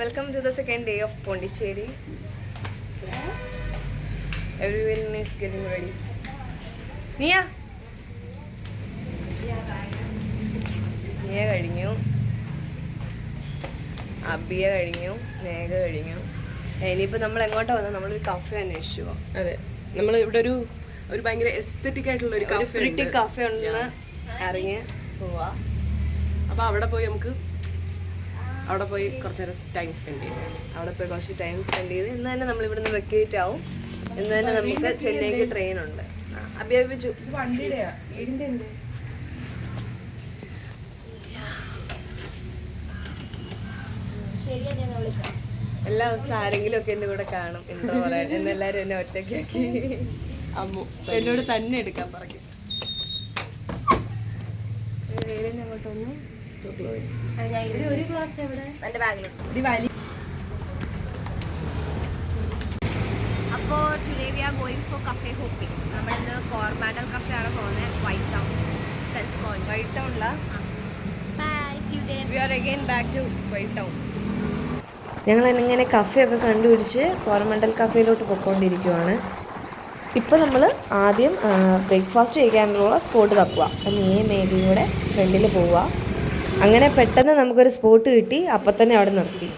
Welcome to the second day of Pondicherry. Everyone is getting ready. Nia കഴിഞ്ഞു, അബിയ കഴിഞ്ഞു, നേക കഴിഞ്ഞു. ഇനിയിപ്പോൾ നമ്മൾ എങ്ങോട്ടാ വന്നത്? നമ്മളൊരു കഫേ അന്വേഷിച്ചു. അതെ, നമ്മൾ ഇവിടെ ഒരു ഭയങ്കര എസ്തെറ്റിക് ആയിട്ടുള്ള ഒരു കഫേ ഉണ്ടെന്ന് ഇറങ്ങി പോവാ. അപ്പോൾ അവിടെ പോയി കുറച്ച് നേരം ടൈം സ്പെൻഡ് ചെയ്യും. ഇന്ന് തന്നെ നമ്മൾ ഇവിടുന്ന് വെക്കേറ്റ് ആവും. ഇന്ന് തന്നെ നമുക്ക് ചെന്നൈക്ക് ട്രെയിൻ ഉണ്ട്. അഭിയപിച്ചു വണ്ടിയുടെയാ വീടിൻ്റെ ഉണ്ട്. എല്ലാ ദിവസവും ആരെങ്കിലും ഒക്കെ എൻ്റെ കൂടെ കാണും. എന്താ പറയാ, എന്നെല്ലാരും എന്നെ ഒറ്റയ്ക്കാക്കി. അമ്മു എന്നോട് തന്നെ എടുക്കാൻ പറഞ്ഞു. അങ്ങോട്ടൊന്നും ഒരു ഗ്ലാസ് എവിടെ എൻ്റെ ബാഗിലുണ്ട്. അപ്പോൾ today we are going for cafe hopping. നമ്മളിന്ന് കോർമാൻഡൽ കഫേ ആണ് പോകുന്നത്. വൈറ്റ് ടൗൺ, വൈറ്റ് ടൗണിലാണ്. We are again back to white town. ഞങ്ങൾ ഇങ്ങനെ കഫേ ഒക്കെ കണ്ടുപിടിച്ച് കോറമണ്ടൽ കഫേയിലോട്ട് പോയിക്കൊണ്ടിരിക്കുവാണ്. ഇപ്പോൾ നമ്മൾ ആദ്യം ബ്രേക്ക്ഫാസ്റ്റ് കഴിക്കാനുള്ള സ്പോട്ട് തപ്പുക. അപ്പം നീയും മേഘയും കൂടെ ഫ്രണ്ടിൽ പോവുക. അങ്ങനെ പെട്ടെന്ന് നമുക്കൊരു സ്പോട്ട് കിട്ടി. അപ്പം തന്നെ അവിടെ നിർത്തി.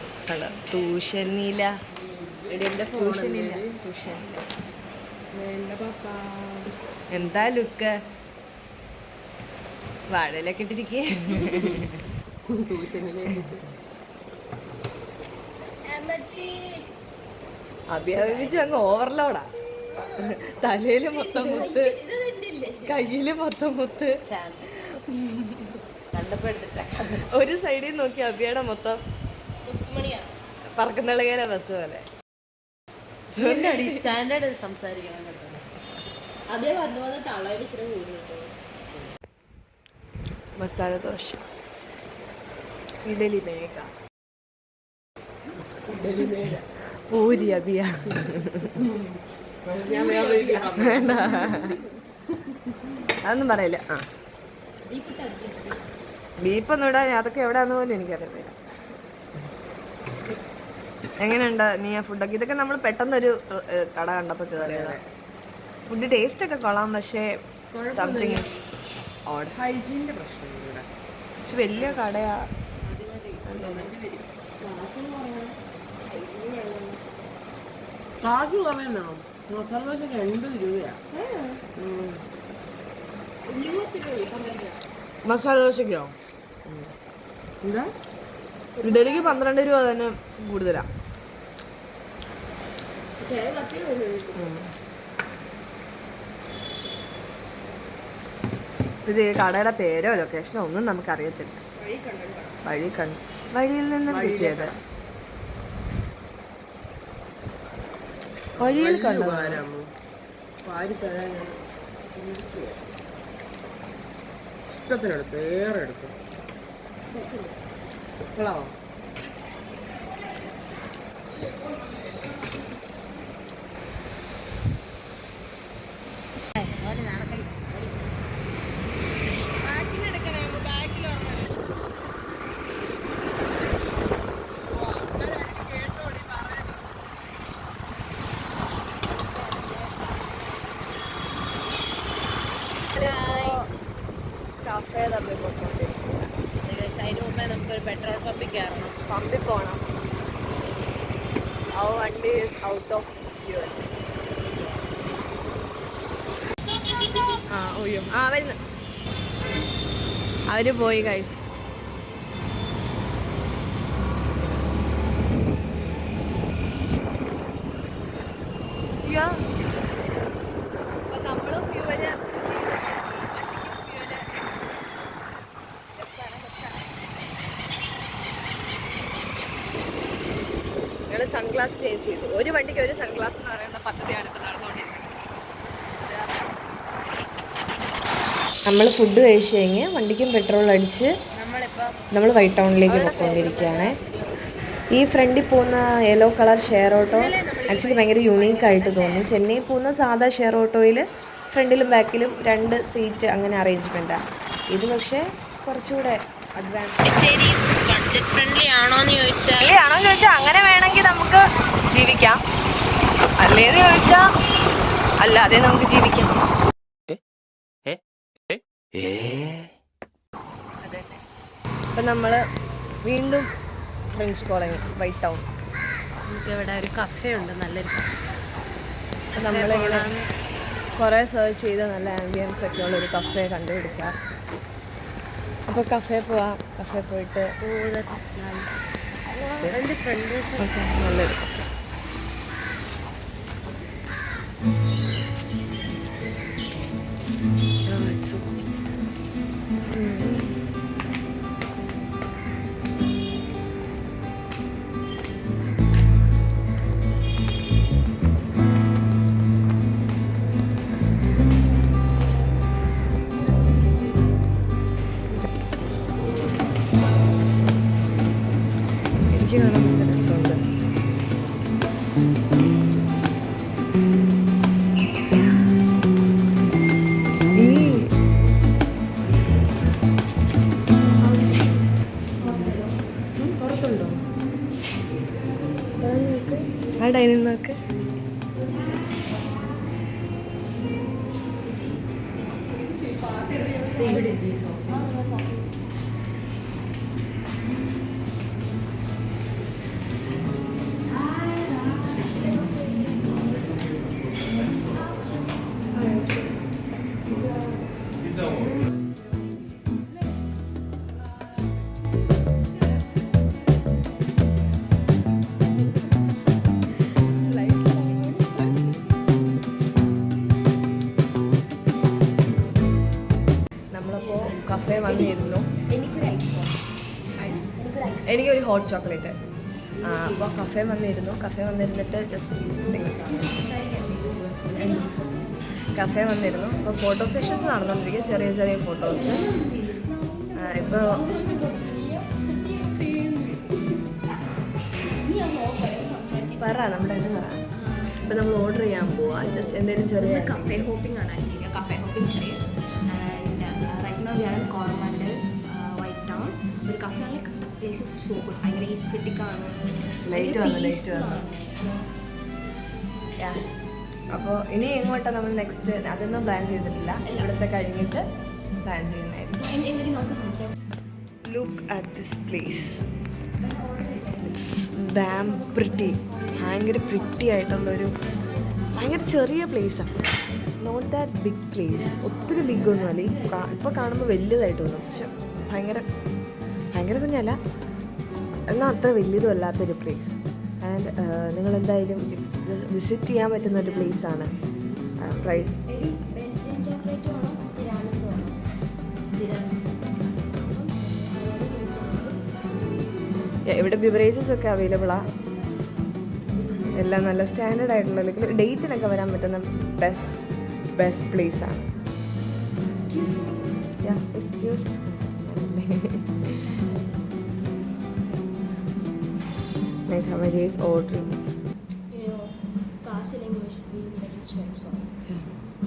ട്യൂഷനില്ല, എന്താ ലുക്ക്? വാഴയിലൊക്കെ ഇട്ടിരിക്കേ. അഭിയാപിച്ചു അങ്ങ് ഓവർലോഡാ. തലയില് മൊത്തം മുത്ത്, കയ്യില് മൊത്തം മുത്ത്. ഒരു സൈഡിൽ നോക്കി അഭിയുടെ മൊത്തം പറക്കുന്നിളകേല ബസ് പോലെ. സ്റ്റാൻഡേർഡ് സംസാരിക്കണം. മസാല ദോശ, ഇഡലി മേഘ, പൂരി അഭിയ. അതൊന്നും പറയില്ല. ബീപ്പൊന്നും ഇടാൻ, അതൊക്കെ എവിടെയാന്ന് പോലും എനിക്കറിയില്ല. എങ്ങനെയുണ്ട് നീ ആ ഫുഡൊക്കെ? ഇതൊക്കെ നമ്മൾ പെട്ടെന്നൊരു കട കണ്ടപ്പോൾ കയറിയത്. ഫുഡ് ടേസ്റ്റ് ഒക്കെ കൊള്ളാം, പക്ഷേ സംതിങ് ഓഡ്. ഹൈജീനിന്റെ പ്രശ്നം. പക്ഷെ വലിയ കടയാ. കാശ് കുറവാണോ? മസാല ദോശ 80 രൂപയാ. മസാല ദോശയ്ക്കോ? എന്താ? ഇഡലിക്ക് 12 രൂപ തന്നെ കൂടുതലാ. ഇത് കടയുടെ പേരോ ലൊക്കേഷനോ ഒന്നും നമുക്കറിയത്തില്ല. വഴിയിൽ നിന്നും കിട്ടിയത്. വഴിയിൽ കണ്ടു. ഇഷ്ടത്തിനെടുത്ത് ഏറെ എടുത്തു. കൊള്ളാമോ? കഫേ തമ്മിൽ പോയിക്കൊണ്ടിരിക്കുക. അതിന് മുമ്പേ നമുക്കൊരു പെട്രോൾ പമ്പിൽ കയറണം. പമ്പിൽ പോകണം. ആ വണ്ടി ഔട്ട് ഓഫ് ഫ്യൂവൽ. വരുന്നു. അവര് പോയി ഗൈസ്. നമ്മളും ഫ്യൂവല് സൺഗ്ലാസ് ചേഞ്ച് ചെയ്തു. ഒരു വണ്ടിക്ക് ഒരു സൺഗ്ലാസ് എന്ന് പറയുന്ന പദ്ധതിയാണ് ഇപ്പോൾ നടന്നുകൊണ്ടിരിക്കുന്നത്. നമ്മൾ ഫുഡ് കഴിച്ച് കഴിഞ്ഞ് വണ്ടിക്കും പെട്രോൾ അടിച്ച് നമ്മൾ വൈറ്റ് ടൗണിലേക്ക് പോയിക്കൊണ്ടിരിക്കുകയാണ്. ഈ ഫ്രണ്ടിൽ പോകുന്ന yellow colour share auto actually ഭയങ്കര യുണീക്കായിട്ട് തോന്നി. ചെന്നൈ പോകുന്ന സാധാ ഷെയർ ഓട്ടോയിൽ ഫ്രണ്ടിലും ബാക്കിലും 2 സീറ്റ് അങ്ങനെ അറേഞ്ച്മെൻറ്റാണ്. ഇത് പക്ഷേ കുറച്ചുകൂടെ അഡ്വാൻസ്. ബഡ്ജറ്റ് ഫ്രണ്ട്ലി ആണോന്ന് ചോദിച്ചാൽ അങ്ങനെ വേണമെങ്കിൽ നമുക്ക് ജീവിക്കാം. അല്ലേന്ന് ചോദിച്ചാൽ അല്ലാതെ നമുക്ക് ജീവിക്കാം. അപ്പം നമ്മൾ വീണ്ടും ഫ്രഞ്ച് കോളനി വൈറ്റ് ടൗൺ. നമുക്ക് ഇവിടെ ഒരു കഫേ ഉണ്ട്, നല്ലൊരു അപ്പം നമ്മളിങ്ങനെ കുറേ സെർച്ച് ചെയ്ത് നല്ല ആംബിയൻസ് ഒക്കെ ഉള്ളൊരു കഫേ കണ്ടുപിടിച്ച. അപ്പോൾ കഫേ പോവാം. കഫേ പോയിട്ട് എൻ്റെ ഫ്രണ്ട് നല്ലൊരു കഫേ. എനിക്ക് കാണാൻ നല്ല രസമുണ്ട്. പുറത്തുണ്ടോ ആ ഡൈനിങ് നോക്ക്. നമ്മളപ്പോൾ കഫേ വന്നിരുന്നു. എനിക്കൊരു ഹോട്ട് ചോക്ലേറ്റ്. അപ്പോൾ കഫേ വന്നിരുന്നു. കഫേ വന്നിരുന്നിട്ട് കഫേ വന്നിരുന്നു. അപ്പോൾ ഫോട്ടോ സെഷൻസ് നടന്നുകൊണ്ടിരിക്കുക, ചെറിയ ചെറിയ ഫോട്ടോസ്. ഇപ്പോൾ പറ നമ്മുടെ ഇത് പറ. ഇപ്പം നമ്മൾ ഓർഡർ ചെയ്യാൻ പോവാ. ജസ്റ്റ് എന്തെങ്കിലും ചെറിയ കഫേ ഹോപ്പിംഗ് ആണ് ആക്ച്വലി. കഫേ ഹോപ്പിംഗ് ചെറിയ right now we are in Coromandel white town. ഒരു കഫേ ആണെങ്കിൽ പ്ലേസ് ഇസ് സോ ഗുഡ്. ഭയങ്കര ഈസ്തെറ്റിക് ആണ്. ലൈറ്റ് വന്നു. അപ്പോൾ ഇനി എങ്ങോട്ടാണ് നമ്മൾ നെക്സ്റ്റ് അതൊന്നും പ്ലാൻ ചെയ്തിട്ടില്ല. ഇവിടുത്തെ കഴിഞ്ഞിട്ട് പ്ലാൻ ചെയ്യുന്നതായിരുന്നു. Look at this place. Damn pretty. ഭയങ്കര പ്രിറ്റി ആയിട്ടുള്ളൊരു ഭയങ്കര ചെറിയ പ്ലേസാണ്. Not that big place. ഒത്തിരി ബിഗ് ഒന്നുമല്ല. ഇപ്പോൾ കാണുമ്പോൾ വലിയതായിട്ട് തോന്നും, പക്ഷെ ഭയങ്കര കുഞ്ഞല്ല, എന്നാൽ അത്ര വലിയതും അല്ലാത്തൊരു പ്ലേസ്. ആൻഡ് നിങ്ങളെന്തായാലും വിസിറ്റ് ചെയ്യാൻ പറ്റുന്ന ഒരു പ്ലേസാണ്. പ്രൈസ് ഇവിടെ ബിവറേജസ് ഒക്കെ അവൈലബിളാണ്. എല്ലാം നല്ല സ്റ്റാൻഡേർഡ് ആയിട്ടുള്ള ഡേറ്റിനൊക്കെ വരാൻ പറ്റുന്ന ബെസ്റ്റ് പ്ലേസാണ്. Excuse Meghamari is ordering.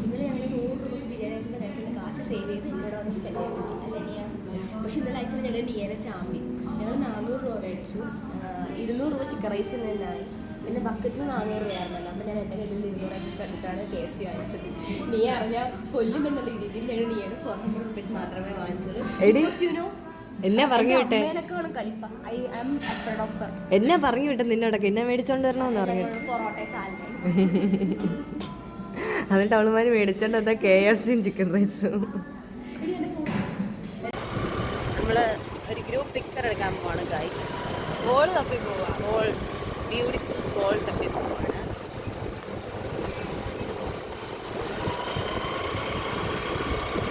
ഇന്നലെ ഞങ്ങൾ 100 രൂപ ബിരിയാണി വെച്ചപ്പോൾ ഞങ്ങൾക്ക് കാശ് സേവ് ചെയ്ത് ഇവിടെ വന്ന് സ്പെൻഡ് ചെയ്യാൻ പറ്റില്ല. പക്ഷെ ഇന്നലെ അയച്ചത് ഞങ്ങൾ നിയേനെ ചാമ്പി. ഞങ്ങൾ 400 രൂപ മേടിച്ചു. 200 രൂപ ചിക്കൻ റൈസ് തന്നെയായി. പിന്നെ ബക്കറ്റിൽ 400 രൂപയായിരുന്നല്ലോ. അപ്പോൾ ഞാൻ എൻ്റെ കയ്യിൽ 200 എക്സ്ട്രാ കണ്ടിട്ടാണ് KFC വാങ്ങിച്ചത്. നീ അറിഞ്ഞാൽ കൊല്ലുമെന്നുള്ള രീതിയിൽ ഞങ്ങൾ നിയാണ് 400 റുപ്പീസ് മാത്രമേ വാങ്ങിച്ചത്. എന്നെ പറഞ്ഞു വിട്ടെ. എന്നെ പറഞ്ഞു വിട്ടെ നിന്നോടൊക്കെ എന്നെ മേടിച്ചോണ്ട് വരണമെന്ന് പറഞ്ഞു. എന്നിട്ട് അവളുമാര് മേടിച്ചോണ്ട് എന്താ KFC ചിക്കൻ റൈസും. നമ്മള് ഒരു ഗ്രൂപ്പ് പിക്ചർ എടുക്കാൻ പോവാണ്. ഗൈസ് ബോൾ തപ്പി പോവാ. ബോൾ ബ്യൂട്ടിഫുൾ ബോൾ തപ്പി പോവാണ്.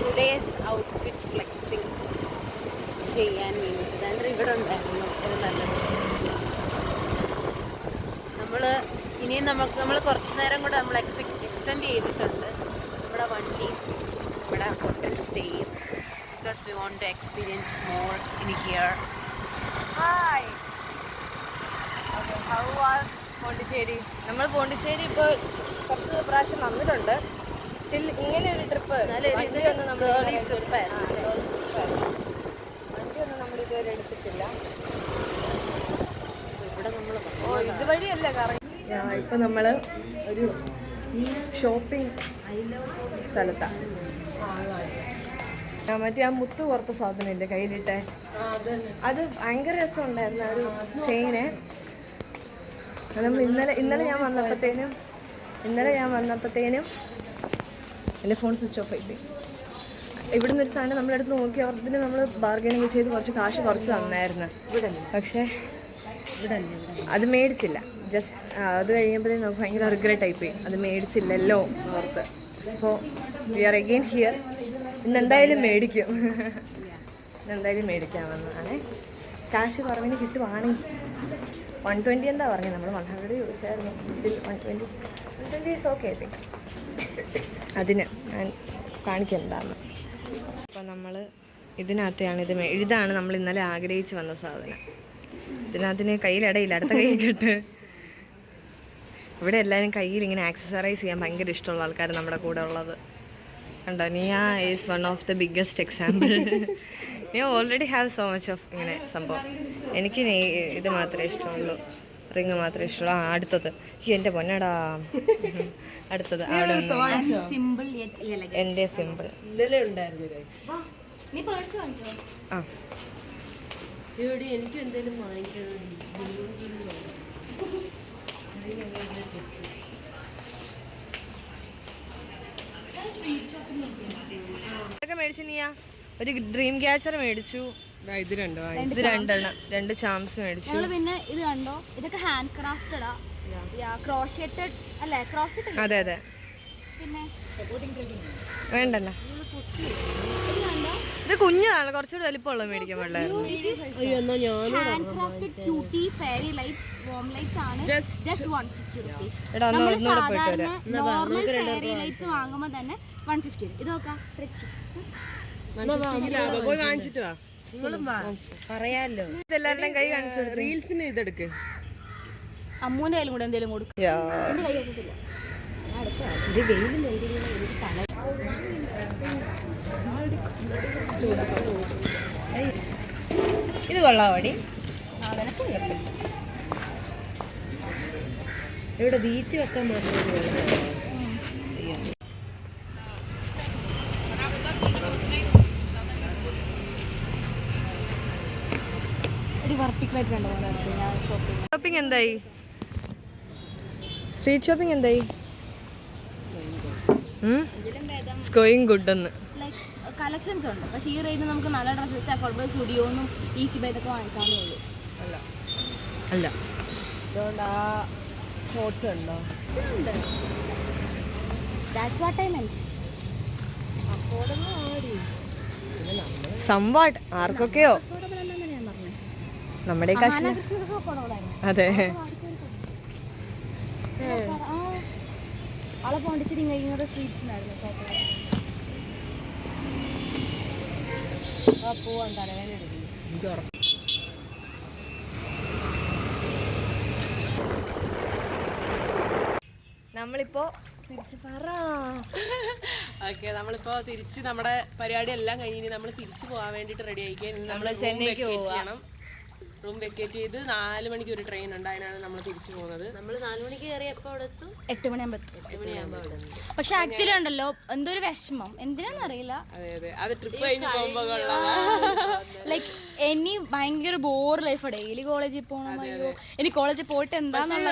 ടുഡേസ് ഔട്ട്ഫിറ്റ് ഫ്ലെക്സിങ് ചെയ്യാൻ വേണ്ടിയിട്ട് തന്നെ ഇവിടെ ഉണ്ടായിരുന്നു. നമ്മൾ ഇനിയും നമ്മൾ കുറച്ച് നേരം കൂടെ നമ്മൾ എക്സ്റ്റെൻഡ് ചെയ്തിട്ടുണ്ട് നമ്മുടെ വണ്ടി, നമ്മുടെ ഹോട്ടൽ സ്റ്റേയും. Because we want to experience more in here. Hi, how was Pondicherry? നമ്മൾ പോണ്ടിച്ചേരി ഇപ്പോൾ കുറച്ച് പ്രാവശ്യം വന്നിട്ടുണ്ട്. സ്റ്റിൽ ഇങ്ങനെ ഒരു ട്രിപ്പ് വണ്ടിയൊന്നും നമ്മൾ ഇതുവരെ എടുത്തിട്ടില്ല. ഇതുവഴിയല്ല കറങ്ങി. ഇപ്പം നമ്മൾ ഒരു ഷോപ്പിംഗ് സ്ഥലത്താണ്. മറ്റേ ആ മുത്ത് പുറത്ത സാധനമില്ലേ കയ്യിലിട്ടെ, അത് ഭയങ്കര രസമുണ്ടായിരുന്നു. ആ ഒരു ചെയിന് നമ്മൾ ഇന്നലെ ഞാൻ വന്നപ്പോഴത്തേനും എൻ്റെ ഫോൺ സ്വിച്ച് ഓഫ് ആയിപ്പോയി. ഇവിടെ നിന്നൊരു സാധനം നമ്മളെടുത്ത് നോക്കി അവർക്ക് നമ്മൾ ബാർഗൈനിങ് ചെയ്ത് കുറച്ച് കാശ് കുറച്ച് തന്നായിരുന്നു. പക്ഷേ അത് മേടിച്ചില്ല. ജസ്റ്റ് അത് കഴിയുമ്പോഴത്തേക്കും നമുക്ക് ഭയങ്കര റിഗ്രറ്റ് ആയിപ്പോയി, അത് മേടിച്ചില്ലല്ലോ ഓർത്ത്. അപ്പോൾ വി ആർ അഗെയിൻ ഹിയർ. ഇന്നെന്തായാലും മേടിക്കാമെന്നാണ്. കാശ് കുറവിന് കിട്ടുവാണെങ്കിൽ 120 എന്താ പറഞ്ഞത്, നമ്മൾ 100 ചോദിച്ചായിരുന്നു. Still 120 is okay I think. അതിന് ഞാൻ കാണിക്കാം എന്താണെന്ന്. അപ്പോൾ നമ്മൾ ഇതിനകത്താണ് ഇതാണ് നമ്മൾ ഇന്നലെ ആഗ്രഹിച്ച് വന്ന സാധനം. ഇതിനകത്തിന് കയ്യിലിടയില്ല, അടുത്ത കൈ കിട്ട്. ഇവിടെ എല്ലാവരും കയ്യിൽ ഇങ്ങനെ ആക്സസറൈസ് ചെയ്യാൻ ഭയങ്കര ഇഷ്ടമുള്ള ആൾക്കാർ നമ്മുടെ കൂടെ ഉള്ളത് കണ്ടോ. Niya is one of the biggest example. Niya already have so much of ഇങ്ങനെ സംഭവം. എനിക്ക് ഇത് മാത്രമേ ഇഷ്ടമുള്ളൂ, റിങ് മാത്രമേ ഇഷ്ടമുള്ളൂ. അടുത്തത് എൻ്റെ പൊന്നടാ, അടുത്തത് അവിടെ എൻ്റെ സിമ്പിൾ. ആ എനിക്ക് എന്തെങ്കിലും വാങ്ങിക്കണം. മേടിച്ചു നീയാ? ഒരു ഡ്രീം ക്യാച്ചർ മേടിച്ചു. ഇത് രണ്ടെണ്ണം, 2 ചാംസ് മേടിച്ചു. പിന്നെ ഇത് കണ്ടോ, ഇതൊക്കെ ഹാൻഡ് ക്രാഫ്റ്റഡാ, ക്രോഷറ്റഡ് അല്ലേ? ക്രോഷറ്റഡ്. അതെ അതെ. പിന്നെ വേണ്ടല്ലോ, ഇത് കുഞ്ഞതാണ്, കുറച്ചുകൂടി വലിപ്പമുള്ളത് മേടിക്കാൻ പാടില്ലായിരുന്നു. പോയി വാങ്ങിച്ചിട്ട് വാ. പറയാലോ, ഇതെല്ലാവരുടെയും കൈ കാണിച്ചു. റീൽസിന് ഇതെടുക്ക്. അമ്മൂന്റെ കയ്യിലും കൂടെ എന്തെങ്കിലും കൊടുക്കും. എന്റെ കൈ കൊടുത്തില്ല. ഇത് കൊള്ളാവടി. ഇവിടെ ബീച്ച് വെക്കാൻ മാത്രമേ. ഷോപ്പിംഗ് എന്തായി? സ്ട്രീറ്റ് ഷോപ്പിംഗ് എന്തായി? ഗോയിങ് ഗുഡ് എന്ന് കളക്ഷൻസ് ഉണ്ട്. പക്ഷേ ഈ റേറ്റിന് നമുക്ക് നല്ല ഡ്രസ്സസ് അഫോർഡബിൾ സ്റ്റുഡിയോന്നും ഈസി ബൈ ഇതൊക്കെ വാങ്ങിക്കാനേ ഉള്ളൂ. അല്ല അതുകൊണ്ട് ആ ഷോർട്സ് ഉണ്ടോ? ഉണ്ട്. That's what I meant. Affordable ആടി. സംവാട്ട് ആർക്കൊക്കെയോ അഫോർഡബിൾ എന്നാണ് ഞാൻ പറഞ്ഞത്. നമ്മുടെ കാശ്. അതെ. ആളെ പോണ്ടിച്ചിരി ഇങ്ങനെ സ്ട്രീറ്റ്സിനായിരുന്നു ഫോട്ടോ. പോവാൻ തലവേന എടുക്കും. നമ്മളിപ്പോ നമ്മളിപ്പോ തിരിച്ച് നമ്മുടെ പരിപാടി എല്ലാം കഴിഞ്ഞ് നമ്മൾ തിരിച്ചു പോകാൻ വേണ്ടിട്ട് റെഡി ആയിക്കാൻ. നമ്മള് ചെന്നൈക്ക് പോകണം. റൂം വെക്കേറ്റ് ചെയ്ത് 4 മണിക്ക് ഒരു ട്രെയിൻ ഉണ്ട്, അതിനാണ് നമ്മൾ തിരിച്ചു പോകുന്നത്. നമ്മൾ 4 മണിക്ക് കയറി എപ്പോൾ അവിടെ എത്തും? 8 മണിയാകുമ്പോൾ. പക്ഷെ ആക്ച്വലി ഉണ്ടല്ലോ എന്തോ ഒരു വിഷമം, എന്തിനാന്നറിയില്ല. അതെ അത് ട്രിപ്പ് കഴിഞ്ഞ് പോകുമ്പോ ലൈക്ക് ഇനി ഭയങ്കര ബോർ ലൈഫ്. ഡെയിലി കോളേജിൽ പോകണം. അയ്യോ ഇനി കോളേജിൽ പോയിട്ട് എന്താന്നുള്ള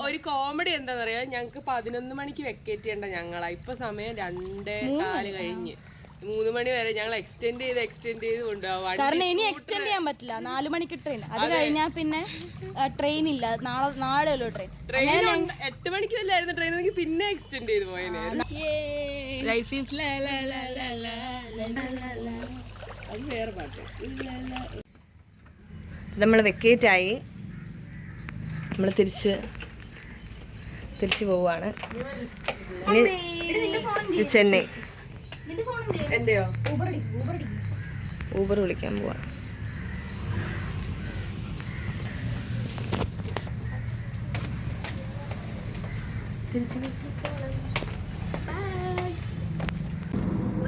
ഒരു കോമഡി എന്താന്ന് പറയാ, ഞങ്ങക്ക് 11 മണിക്ക് വെക്കേറ്റ് ചെയ്യേണ്ട ഞങ്ങളാ ഇപ്പൊ സമയം 2:15 കഴിഞ്ഞ് 3 മണി വരെ ഞങ്ങൾ എക്സ്റ്റെൻഡ് ചെയ്ത് കൊണ്ടുപോകാം. കാരണം ഇനി എക്സ്റ്റെൻഡ് ചെയ്യാൻ പറ്റില്ല. 4 മണിക്ക് ട്രെയിൻ, അത് കഴിഞ്ഞാൽ പിന്നെ ട്രെയിൻ ഇല്ല. നാളെ ഉള്ളൂ ട്രെയിൻ. 8 മണിക്ക് വല്ലായിരുന്നു ട്രെയിൻ, പിന്നെ എക്സ്റ്റെൻഡ് ചെയ്ത് പോയേനെ. ലൈഫ് ഈസ് അത് വേറെ പാട്ട്. നമ്മൾ വെക്കേറ്റ് ആയി, നമ്മൾ തിരിച്ച് പോവാണ് ചെന്നൈ. എന്റെയോ? ഊബർ വിളിക്കാൻ പോവാ.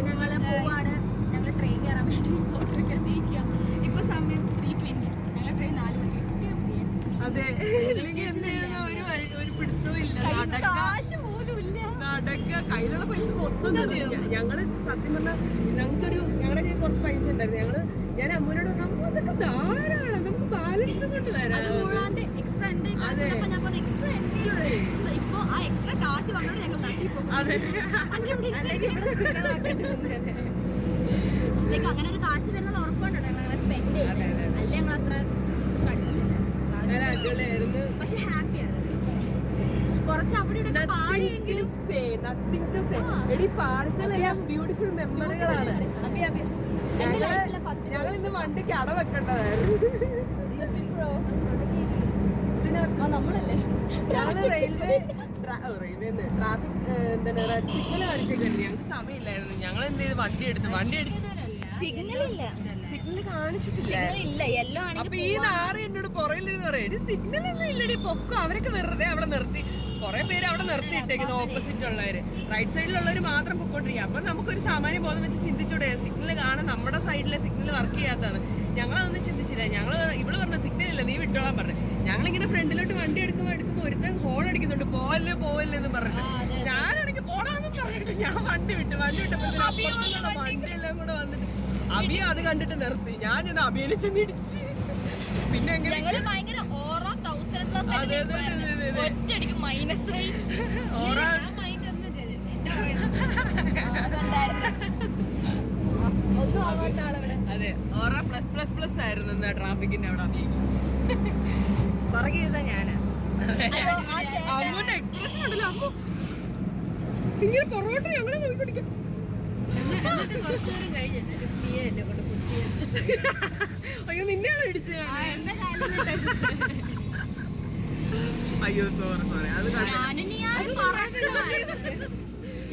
ഞങ്ങള് പോവാണ്. ഞങ്ങൾ ട്രെയിൻ കയറാൻ വേണ്ടി ഇപ്പൊ സമയം 3:20. ഞങ്ങൾ ട്രെയിൻ 4 മണിക്ക്. അതെ. കയ്യിലുള്ള പൈസ മൊത്തം ഞങ്ങള് സത്യം പറഞ്ഞാൽ ഞങ്ങളുടെ കയ്യിൽ കുറച്ച് പൈസ ഉണ്ടായിരുന്നു. ഞാൻ അമ്മൂനോട് പറഞ്ഞു അതൊക്കെ ധാരാളം, നമുക്ക് ബാലൻസ് കൊണ്ട് വരാം. എക്സ്ട്രാ എന്റെ ഞാൻ പറഞ്ഞു എക്സ്ട്രാ എന്റെ ഇപ്പൊ ആ എക്സ്ട്രാ കാശ് വന്നോണ്ട് ഞങ്ങൾ തട്ടിപ്പോ ലൈക്ക് അങ്ങനെ ഒരു കാശ് വരുന്നത് ഉറപ്പുണ്ടോ ഞങ്ങൾ സ്പെൻഡ് ചെയ്ത് അല്ലെ ഞങ്ങൾ അത്ര അടിപൊളിയായിരുന്നു. പക്ഷെ ഹാപ്പിയാണ്. കുറച്ച് അവിടെ ഇവിടെ പാടിയെങ്കിലും ബ്യൂട്ടിഫുൾ മെമ്മറികളാണ്. ഞങ്ങൾ ഇന്ന് വണ്ടിക്ക് അട വെക്കേണ്ടതായിരുന്നു. നമ്മളല്ലേ ഞങ്ങള് റെയിൽവേ ട്രാഫിക് എന്താണ് റെഡ് സിഗ്നൽ കാണിച്ചേക്കായിരുന്നു. ഞങ്ങൾക്ക് സമയമില്ലായിരുന്നു. ഞങ്ങൾ എന്ത് ചെയ്ത് വണ്ടി എടുത്ത് സിഗ്നൽ ഇല്ല, സിഗ്നൽ കാണിച്ചിട്ടില്ല. ഇല്ല യെല്ലോ ആണ്. അപ്പൊ ഈ നാറ് എന്നോട് പുറകിലിരുന്ന് പറയും സിഗ്നൽ ഒന്നും ഇല്ലടി പൊക്കോ. അവരൊക്കെ വെറുതെ അവിടെ നിർത്തി, കുറെ പേര് അവിടെ നിർത്തിയിട്ടേക്കുന്നു. ഓപ്പോസിറ്റ് ഉള്ളവര്, റൈറ്റ് സൈഡിലുള്ളവര് മാത്രം പൊക്കോണ്ടിരിക്കുക. അപ്പൊ നമുക്കൊരു സാമാന്യ ബോധം വെച്ച് ചിന്തിച്ചൂടെ, സിഗ്നൽ കാണാൻ നമ്മുടെ സൈഡിലെ സിഗ്നൽ വർക്ക് ചെയ്യാത്തതാണ്. ഞങ്ങളതൊന്നും ചിന്തിച്ചില്ല. ഇവള് പറഞ്ഞ സിഗ്നൽ ഇല്ല, നീ വിട്ടോളാൻ പറഞ്ഞു. ഞങ്ങളിങ്ങനെ ഫ്രണ്ടിലോട്ട് വണ്ടി എടുക്കുമ്പോ ഒരുത്തൻ ഹോൺ അടിക്കുന്നുണ്ട്, പോവല്ലേ എന്ന് പറഞ്ഞിട്ട്. ഞാനാണെങ്കിൽ പോടാന്ന് പറഞ്ഞിട്ട് ഞാൻ വണ്ടി വിട്ടപ്പോ വണ്ടിയെല്ലാം കൂടെ വന്നിട്ട് അബി അത് കണ്ടിട്ട് നിർത്തി. ഞാൻ ചെന്ന് അബിയെ ചെന്നിടിച്ച്. പിന്നെ ഒറ്റയടിക്ക് മൈനസ് അതെ ഓറ പ്ലസ് ആയിരുന്നു ട്രാഫിക്കിന്റെ അവിടെ. പുറകെ ഇരുന്ന ഞാന് അമ്മൂന്റെ എക്സ്പ്രഷൻ ഉണ്ടല്ലോ. അമ്മു ഇങ്ങനെ പുറകോട്ട് ഞങ്ങളെ നോക്കിക്കൊണ്ടിരിക്കാം. അയ്യോ നിന്നെയാണ് ഇടിച്ചത്. അയ്യോ സോറി അത്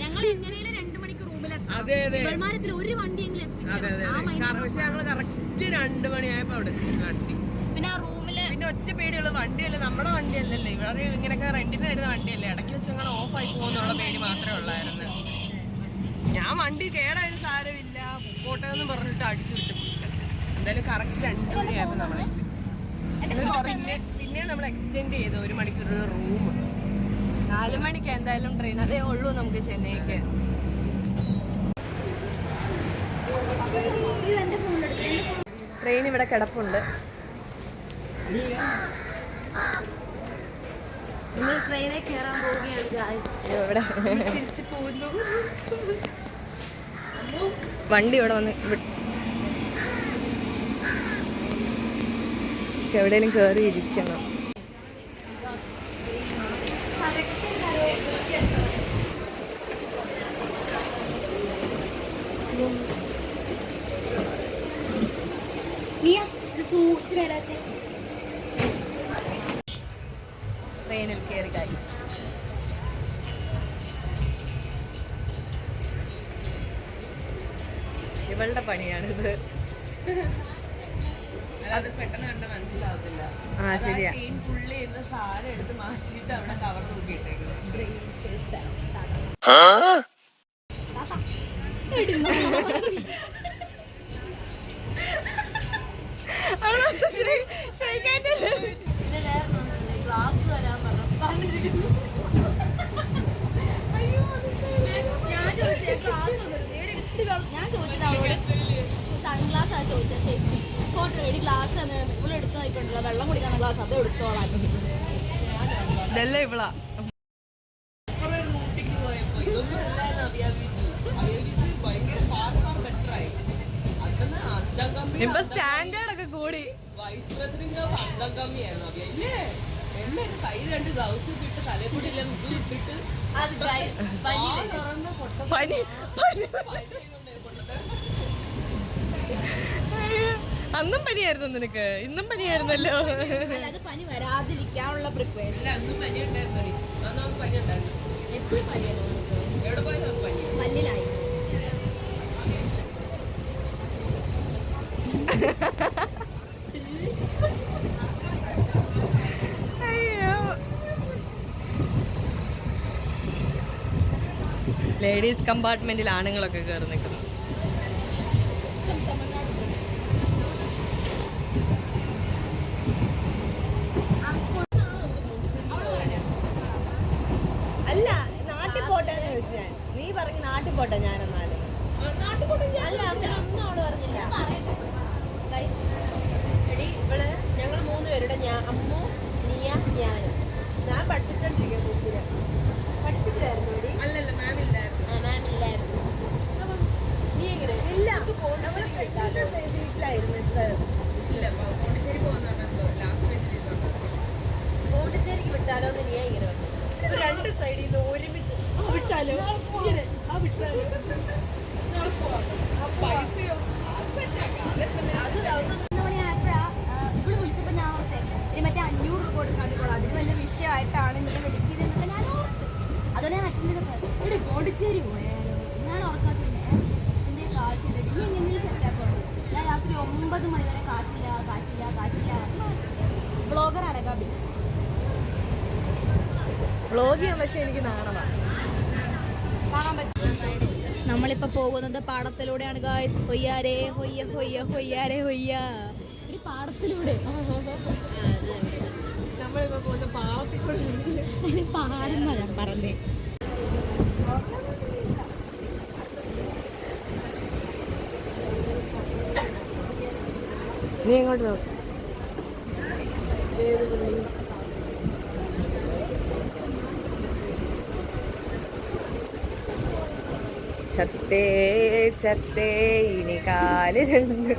ഞങ്ങൾ എങ്ങനെയും 2 മണിക്ക് റൂമിലെത്താം. അതെ ഒരു വണ്ടിയെങ്കിലും. പക്ഷെ ഞങ്ങള് കറക്റ്റ് 2 മണിയായപ്പോ അവിടെ കണ്ടി. പിന്നെ ആ റൂമില് പിന്നെ ഒറ്റ പേടിയുള്ള വണ്ടിയല്ലേ, നമ്മുടെ വണ്ടിയല്ലല്ലേ, ഇവിടെ ഇങ്ങനെയൊക്കെ റെന്റിന് വരുന്ന വണ്ടിയല്ലേ, ഇടയ്ക്ക് വെച്ച് അങ്ങനെ ഓഫായി പോകുന്നുള്ള പേടി മാത്രമേ ഉള്ളായിരുന്നു. ഞാൻ വണ്ടി കേടായാലും സാരമില്ല പോട്ടെന്ന് പറഞ്ഞിട്ട് അടിച്ചു വിട്ടു. എന്തായാലും കറക്റ്റ് 2 മണിയായപ്പോ നമ്മളെ പിന്നെ നമ്മൾ എക്സ്റ്റെൻഡ് ചെയ്തു 1 മണിക്കൂർ റൂം. 4 മണിക്ക് എന്തായാലും ട്രെയിൻ, അതേ ഉള്ളൂ നമുക്ക് ചെന്നൈക്ക്. ട്രെയിൻ ഇവിടെ കിടപ്പുണ്ട്. നമ്മൾ ട്രെയിനിൽ കയറാൻ പോവുകയാണ്. ഇവിടെ തിരിച്ചു പോകുന്നു. വണ്ടി ഇവിടെ വന്ന് എവിടെയെങ്കിലും കയറി ഇരിക്കണം. സൂക്ഷിച്ച് വരാച്ചേ. ട്രെയിനിൽ കയറി കാര്യം ഇവളുടെ പണിയാണിത്. അത് പെട്ടെന്ന് കണ്ട മനസ്സിലാവത്തില്ല. ശരിയാ. ചെയിൻ പുള്ളി എന്ന സാധനം എടുത്ത് മാറ്റിയിട്ട് അവിടെ കവർ നോക്കിയിട്ടേക്കുന്നത്. ഞാൻ ചോദിച്ചത് അവളോട് സൺഗ്ലാസ് ആണ് ചോദിച്ചത്. ചേച്ചി ഫോട്ടോ റെഡി ഗ്ലാസ് തന്നെ ഇവിടെ എടുത്തു നോക്കിക്കൊണ്ടില്ല, വെള്ളം കുടിക്കാനുള്ള ഗ്ലാസ് അത് എടുത്തോളാം. ഇതല്ലേ ഇവളാ ഊട്ടിക്ക് പോയപ്പോ ഇതൊന്നും അല്ലായിരുന്നു ഭയങ്കര ഫാർ ബെറ്റർ ആയി. അന്ന് അന്തം കമ്പി ഇപ്പൊ സ്റ്റാൻഡേർഡ് ഒക്കെ കൂടി. വൈസ് പ്രസിഡന്റ് ഓഫ് അന്തം കമ്മിയായിരുന്നു അബിയ. ഇല്ലേ എന്നെ കൈ 2 ഗ്ലൗസ് ഇട്ടിട്ട് തലപ്പൊടിയില്ല ഇത് ഇട്ടിട്ട് അന്നും പനിയായിരുന്നു നിനക്ക്, ഇന്നും പനിയായിരുന്നല്ലോ. അത് പനി വരാതിരിക്കാനുള്ള പ്രിപ്പറേഷൻ. അന്നും പനി ഉണ്ടായിരുന്നു. പനി ഉണ്ടായിരുന്നു. എപ്പോഴും പനിയല്ലോ നമുക്ക്. എവിടെ പോയാലും നമുക്ക് പനി. പല്ലിലായി ലേഡീസ് കമ്പാർട്ട്മെന്റിൽ ആണുങ്ങളൊക്കെ കയറി നിൽക്കുന്നു. അല്ല നാട്ടിൽ പോട്ടെ ചോദിച്ചു ഞാൻ. നാട്ടിൽ പോട്ടെ ഞാനെന്നാലും. അല്ല അങ്ങനൊന്നും അവള് പറഞ്ഞില്ല. എടി ഇവള് ഞങ്ങൾ 3 പേരുടെ അമ്മു, നീയ, ഞാനും. ഞാൻ പഠിപ്പിച്ചോണ്ടിരിക്കുക കുട്ടിനെ പഠിപ്പിക്കുമായിരുന്നു എടി. അല്ലല്ല മാം ഇല്ലായിരുന്നു. മാം ഇല്ലായിരുന്നു. നീ എങ്ങനെ ഇല്ല വീട്ടിലായിരുന്നു. ഇല്ല പോണ്ടിച്ചേരി പോകുന്ന ലാസ്റ്റ് ബെഞ്ചിൽ പോണ്ടിച്ചേരിക്ക് വിട്ടാലോ എന്ന് നീ ഇങ്ങനെ പറഞ്ഞു. 2 സൈഡിൽ നിന്ന് ഒരുമിച്ച് വിട്ടാലോ ഇങ്ങനെ വിട്ടാലോ പൈസയോ ഇവിടെ വിളിച്ചപ്പോ ഞാൻ ഓർത്തേ ഇനി മറ്റേ 500 രൂപ കൊടുക്കാണ്ടിക്കോളൂ അതിന് വല്ല വിഷയമായിട്ടാണ് ഇങ്ങനെ വിളിക്കുന്നത് ഞാൻ ഓർത്ത്. അതുകൊണ്ട് ഞാൻ മറ്റൊരു ഇവിടെ പോണ്ടിച്ചേരി പോയാലോ ഞാൻ ഓർക്കാത്തില്ല. എന്റെ കാശില്ല ഇനി എങ്ങനെയും സെറ്റാക്കുള്ളൂ. ഞാൻ രാത്രി 9 മണി വരെ കാശില്ല ബ്ലോഗറാണ് കബി. വ്ളോഗ് ചെയ്യാൻ പക്ഷെ എനിക്ക് നാണമാണ്. കാണാൻ പറ്റും. നമ്മളിപ്പോൾ പോകുന്നത് പാടത്തിലൂടെയാണ് ഗായ്സ്. ഹൊയ്യാരേ ഹൊയ്യ ഹൊയ്യ ഹൊയ്യാരേ ഹൊയ്യ. ഒരു പാടത്തിലൂടെ നമ്മളിപ്പോ പോകുന്ന പാളത്തിക്കൂടെ പാടുന്ന ഞാൻ പറഞ്ഞേ. നീ എങ്ങോട്ട് നോക്ക്. ഏത് പുള്ളി? ചത്തേ ചത്തേ ഇനി കാല് രണ്ട്